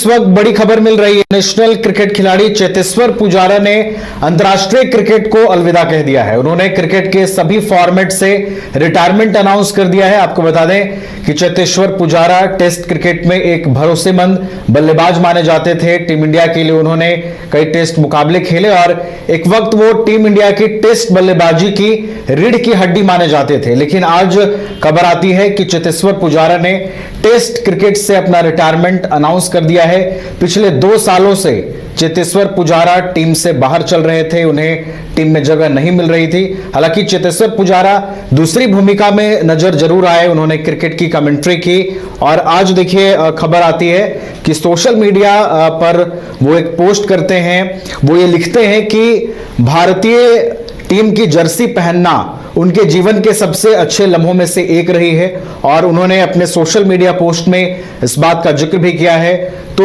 इस वक्त बड़ी खबर मिल रही है। नेशनल क्रिकेट खिलाड़ी चेतेश्वर पुजारा ने अंतर्राष्ट्रीय क्रिकेट को अलविदा कह दिया है। उन्होंने क्रिकेट के सभी फॉर्मेट से रिटायरमेंट अनाउंस कर दिया है। आपको बता दें कि चेतेश्वर पुजारा टेस्ट क्रिकेट में एक भरोसेमंद बल्लेबाज माने जाते थे। टीम इंडिया के लिए उन्होंने कई टेस्ट मुकाबले खेले और एक वक्त वो टीम इंडिया की टेस्ट बल्लेबाजी की रीढ़ की हड्डी माने जाते थे। लेकिन आज खबर आती है कि चेतेश्वर पुजारा ने टेस्ट क्रिकेट से अपना रिटायरमेंट अनाउंस कर दिया है। पिछले 2 सालों से चेतेश्वर पुजारा टीम से बाहर चल रहे थे, उन्हें टीम में जगह नहीं मिल रही थी। हालांकि चेतेश्वर पुजारा दूसरी भूमिका में नजर जरूर आए, उन्होंने क्रिकेट की कमेंट्री की और आज देखिए खबर आती है कि सोशल मीडिया पर वो एक पोस्ट करते हैं। वो ये लिखते हैं कि भारतीय टीम की जर्सी पहनना उनके जीवन के सबसे अच्छे लम्हों में से एक रही है और उन्होंने अपने सोशल मीडिया पोस्ट में इस बात का जिक्र भी किया है। तो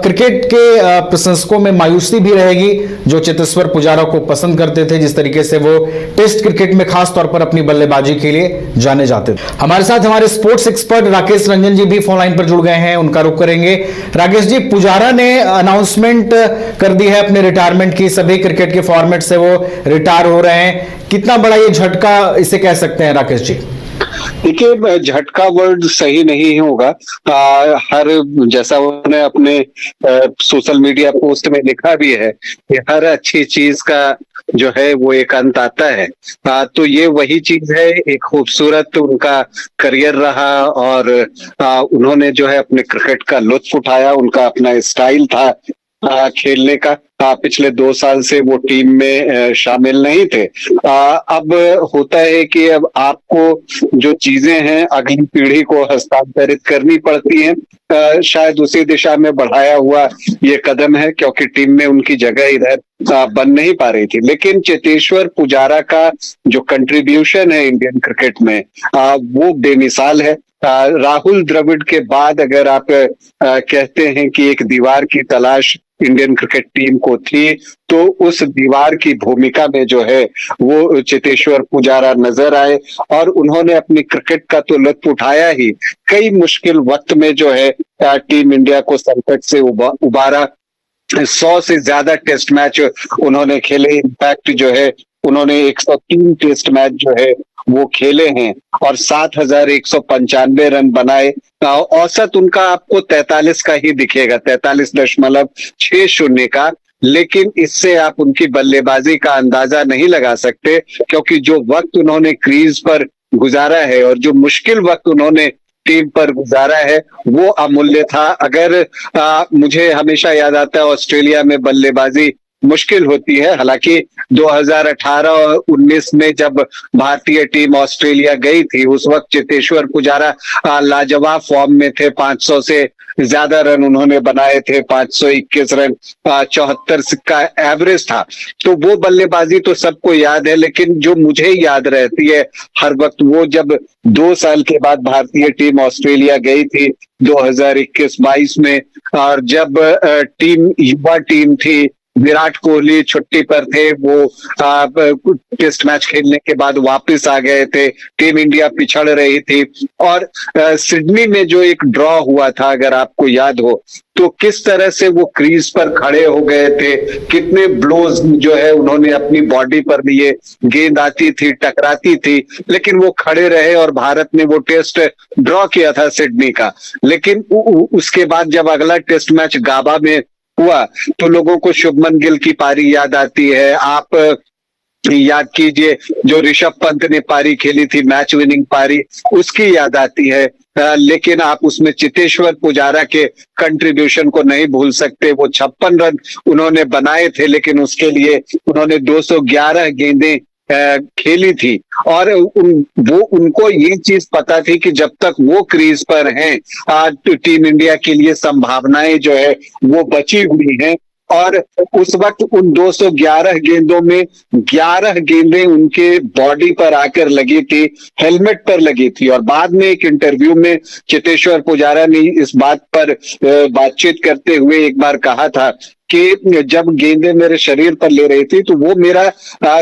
क्रिकेट के प्रशंसकों में मायूसी भी रहेगी जो चेतेश्वर पुजारा को पसंद करते थे, जिस तरीके से वो टेस्ट क्रिकेट में खास तौर पर अपनी बल्लेबाजी के लिए जाने जाते थे। हमारे साथ हमारे स्पोर्ट्स एक्सपर्ट राकेश रंजन जी भी फोन लाइन पर जुड़ गए हैं, उनका रुख करेंगे। राकेश जी, पुजारा ने अनाउंसमेंट कर दी है अपने रिटायरमेंट की, सभी क्रिकेट के फॉर्मेट से वो रिटायर हो रहे हैं। कितना बड़ा ये झटका इसे कह सकते हैं राकेश जी? देखिए, झटका वर्ड सही नहीं होगा। हर जैसा उन्होंने अपने सोशल मीडिया पोस्ट में लिखा भी है कि हर अच्छी चीज का जो है वो एक अंत आता है। तो ये वही चीज है। एक खूबसूरत उनका करियर रहा और उन्होंने जो है अपने क्रिकेट का लुत्फ उठाया। उनका अपना स्टाइल था खेलने का। पिछले 2 साल से वो टीम में शामिल नहीं थे। अब होता है कि अब आपको जो चीजें हैं अगली पीढ़ी को हस्तांतरित करनी पड़ती हैं। शायद उसी दिशा में बढ़ाया हुआ ये कदम है, क्योंकि टीम में उनकी जगह इधर बन नहीं पा रही थी। लेकिन चेतेश्वर पुजारा का जो कंट्रीब्यूशन है इंडियन क्रिकेट में वो बेमिसाल है। राहुल द्रविड़ के बाद अगर आप कहते हैं कि एक दीवार की तलाश इंडियन क्रिकेट टीम को थी, तो उस दीवार की भूमिका में जो है वो चेतेश्वर पुजारा नजर आए और उन्होंने अपनी क्रिकेट का तो लुत्फ उठाया ही, कई मुश्किल वक्त में जो है टीम इंडिया को संकट से उबारा। 100 से ज्यादा टेस्ट मैच उन्होंने खेले। इनफैक्ट जो है उन्होंने 103 टेस्ट मैच जो है वो खेले हैं और 7,195 रन बनाए। औसत उनका आपको 43 का ही दिखेगा, 43.60 का। लेकिन इससे आप उनकी बल्लेबाजी का अंदाजा नहीं लगा सकते, क्योंकि जो वक्त उन्होंने क्रीज पर गुजारा है और जो मुश्किल वक्त उन्होंने टीम पर गुजारा है वो अमूल्य था। अगर मुझे हमेशा याद आता है ऑस्ट्रेलिया में बल्लेबाजी मुश्किल होती है। हालांकि 2018 और 19 में जब भारतीय टीम ऑस्ट्रेलिया गई थी, उस वक्त चेतेश्वर पुजारा लाजवाब फॉर्म में थे। 500 से ज्यादा रन उन्होंने बनाए थे, 521 रन 74 का एवरेज था। तो वो बल्लेबाजी तो सबको याद है, लेकिन जो मुझे याद रहती है हर वक्त, वो जब 2 साल के बाद भारतीय टीम ऑस्ट्रेलिया गई थी 2021-22 में, और जब टीम युवा टीम थी, विराट कोहली छुट्टी पर थे, वो टेस्ट मैच खेलने के बाद वापस आ गए थे, टीम इंडिया पिछड़ रही थी और सिडनी में जो एक ड्रॉ हुआ था, अगर आपको याद हो, तो किस तरह से वो क्रीज पर खड़े हो गए थे, कितने ब्लोज जो है उन्होंने अपनी बॉडी पर लिए, गेंद आती थी, टकराती थी, लेकिन वो खड़े रहे और भारत ने वो टेस्ट ड्रॉ किया था सिडनी का। लेकिन उसके बाद जब अगला टेस्ट मैच गाबा में हुआ तो लोगों को शुभमन गिल की पारी याद आती है। आप याद कीजिए जो ऋषभ पंत ने पारी खेली थी, मैच विनिंग पारी, उसकी याद आती है। लेकिन आप उसमें चेतेश्वर पुजारा के कंट्रीब्यूशन को नहीं भूल सकते। वो 56 रन उन्होंने बनाए थे, लेकिन उसके लिए उन्होंने 211 गेंदें खेली थी और उनको ये चीज पता थी कि जब तक वो क्रीज पर हैं तो टीम इंडिया के लिए संभावनाएं जो है वो बची हुई हैं। और उस वक्त उन 211 गेंदों में 11 गेंदें उनके बॉडी पर आकर लगी थी, हेलमेट पर लगी थी। और बाद में एक इंटरव्यू में चेतेश्वर पुजारा ने इस बात पर बातचीत करते हुए एक बार कहा था कि जब गेंदें मेरे शरीर पर ले रही थी तो वो मेरा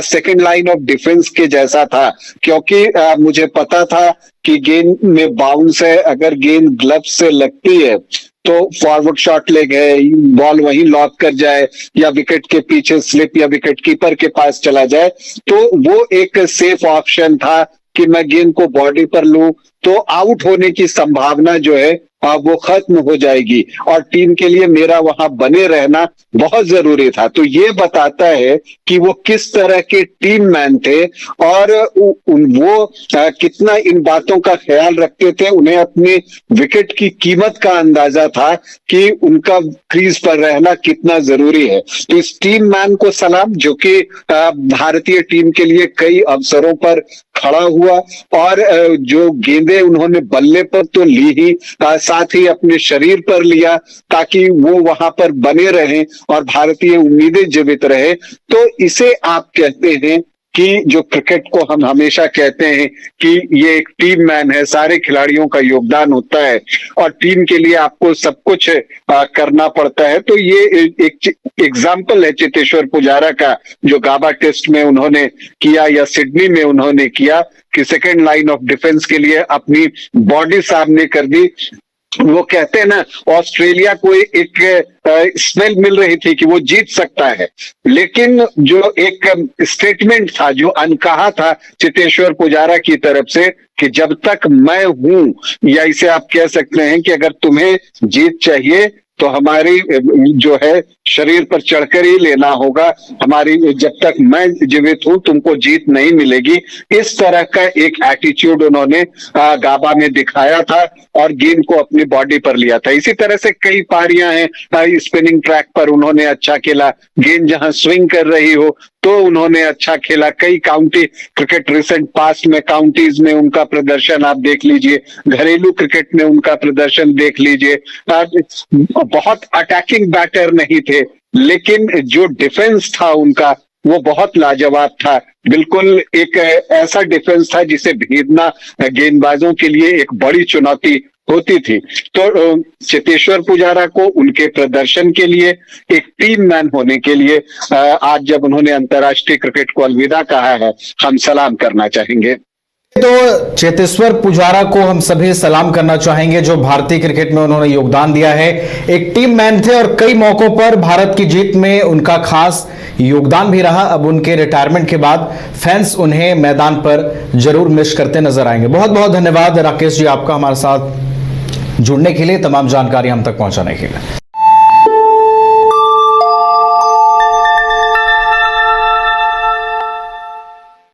सेकंड लाइन ऑफ डिफेंस के जैसा था, क्योंकि मुझे पता था कि गेंद में बाउंस है, अगर गेंद ग्लव्स से लगती है तो फॉरवर्ड शॉट ले गए, बॉल वहीं लॉक कर जाए या विकेट के पीछे स्लिप या विकेट कीपर के पास चला जाए, तो वो एक सेफ ऑप्शन था कि मैं गेंद को बॉडी पर लूं तो आउट होने की संभावना जो है वो खत्म हो जाएगी और टीम के लिए मेरा वहां बने रहना बहुत जरूरी था। तो ये बताता है कि वो किस तरह के टीम मैन थे और वो कितना इन बातों का ख्याल रखते थे। उन्हें अपने विकेट की कीमत का अंदाजा था कि उनका क्रीज पर रहना कितना जरूरी है। तो इस टीम मैन को सलाम, जो कि भारतीय टीम के लिए कई अवसरों पर खड़ा हुआ और जो गेंदें उन्होंने बल्ले पर तो ली ही, साथ ही अपने शरीर पर लिया ताकि वो वहां पर बने रहें और भारतीय उम्मीदें जीवित रहे। तो इसे आप कहते हैं कि जो क्रिकेट को हम हमेशा कहते हैं कि ये एक टीम मैन है, सारे खिलाड़ियों का योगदान होता है और टीम के लिए आपको सब कुछ करना पड़ता है। तो ये एक एग्जाम्पल है चेतेश्वर पुजारा का, जो गाबा टेस्ट में उन्होंने किया या सिडनी में उन्होंने किया कि सेकेंड लाइन ऑफ डिफेंस के लिए अपनी बॉडी सामने कर दी। वो कहते हैं ना, ऑस्ट्रेलिया को एक स्मेल मिल रही थी कि वो जीत सकता है, लेकिन जो एक स्टेटमेंट था, जो अनकहा था चेतेश्वर पुजारा की तरफ से कि जब तक मैं हूं, या इसे आप कह सकते हैं कि अगर तुम्हें जीत चाहिए तो हमारी जो है शरीर पर चढ़कर ही लेना होगा, हमारी जब तक मैं जीवित हूं तुमको जीत नहीं मिलेगी। इस तरह का एक एटीट्यूड उन्होंने गाबा में दिखाया था और गेंद को अपनी बॉडी पर लिया था। इसी तरह से कई पारियां हैं, स्पिनिंग ट्रैक पर उन्होंने अच्छा खेला, गेंद जहां स्विंग कर रही हो तो उन्होंने अच्छा खेला। कई काउंटी क्रिकेट रिसेंट पास्ट में काउंटीज में उनका प्रदर्शन आप देख लीजिए, घरेलू क्रिकेट में उनका प्रदर्शन देख लीजिए। बहुत अटैकिंग बैटर नहीं थे, लेकिन जो डिफेंस था उनका वो बहुत लाजवाब था। बिल्कुल एक ऐसा डिफेंस था जिसे भेदना गेंदबाजों के लिए एक बड़ी चुनौती होती थी। तो चेतेश्वर पुजारा को उनके प्रदर्शन के लिए, एक टीम मैन होने के लिए आज जब उन्होंने अंतर्राष्ट्रीय क्रिकेट को अलविदा कहा है, हम सलाम करना चाहेंगे। तो चेतेश्वर पुजारा को हम सभी सलाम करना चाहेंगे, जो भारतीय क्रिकेट में उन्होंने योगदान दिया है। एक टीम मैन थे और कई मौकों पर भारत की जीत में उनका खास योगदान भी रहा। अब उनके रिटायरमेंट के बाद फैंस उन्हें मैदान पर जरूर मिस करते नजर आएंगे। बहुत बहुत धन्यवाद राकेश जी आपका हमारे साथ जुड़ने के लिए, तमाम जानकारी हम तक पहुंचाने के लिए।